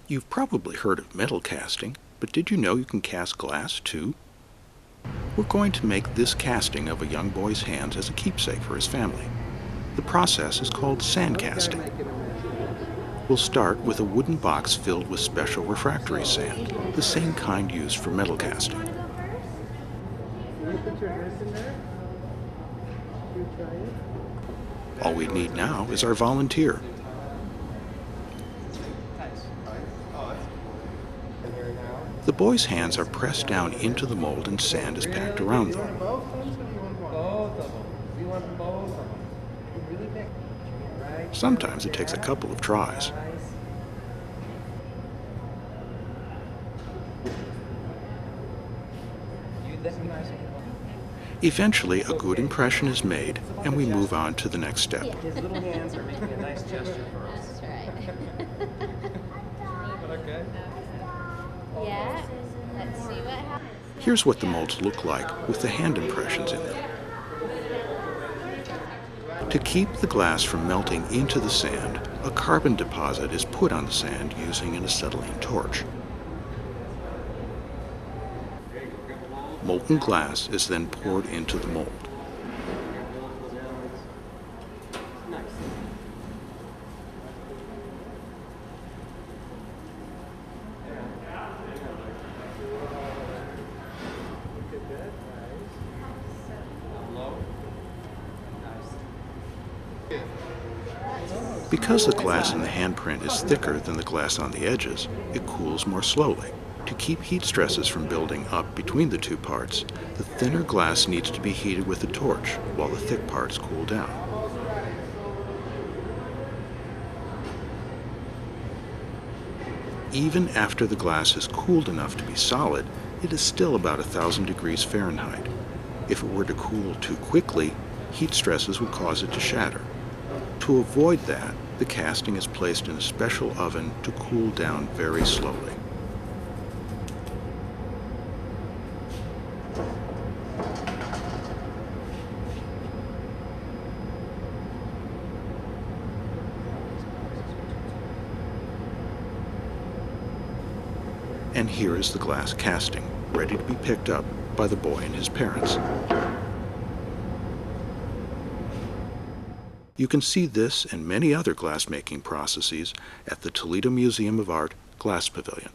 You've probably heard of metal casting, but did you know you can cast glass too? We're going to make this casting of a young boy's hands as a keepsake for his family. The process is called sandcasting. We'll start with a wooden box filled with special refractory sand, the same kind used for metal casting. All we need now is our volunteer. The boy's hands are pressed down into the mold and sand is packed around them. Sometimes it takes a couple of tries. Eventually, a good impression is made, and we move on to the next step. His little hands are making a nice gesture for us. That's right. Okay. Yeah. Let's see what happens. Here's what the molds look like with the hand impressions in them. To keep the glass from melting into the sand, a carbon deposit is put on the sand using an acetylene torch. Molten glass is then poured into the mold. Because the glass in the handprint is thicker than the glass on the edges, it cools more slowly. To keep heat stresses from building up between the two parts, the thinner glass needs to be heated with a torch while the thick parts cool down. Even after the glass is cooled enough to be solid, it is still about 1,000 degrees Fahrenheit. If it were to cool too quickly, heat stresses would cause it to shatter. To avoid that, the casting is placed in a special oven to cool down very slowly. And here is the glass casting, ready to be picked up by the boy and his parents. You can see this and many other glass-making processes at the Toledo Museum of Art Glass Pavilion.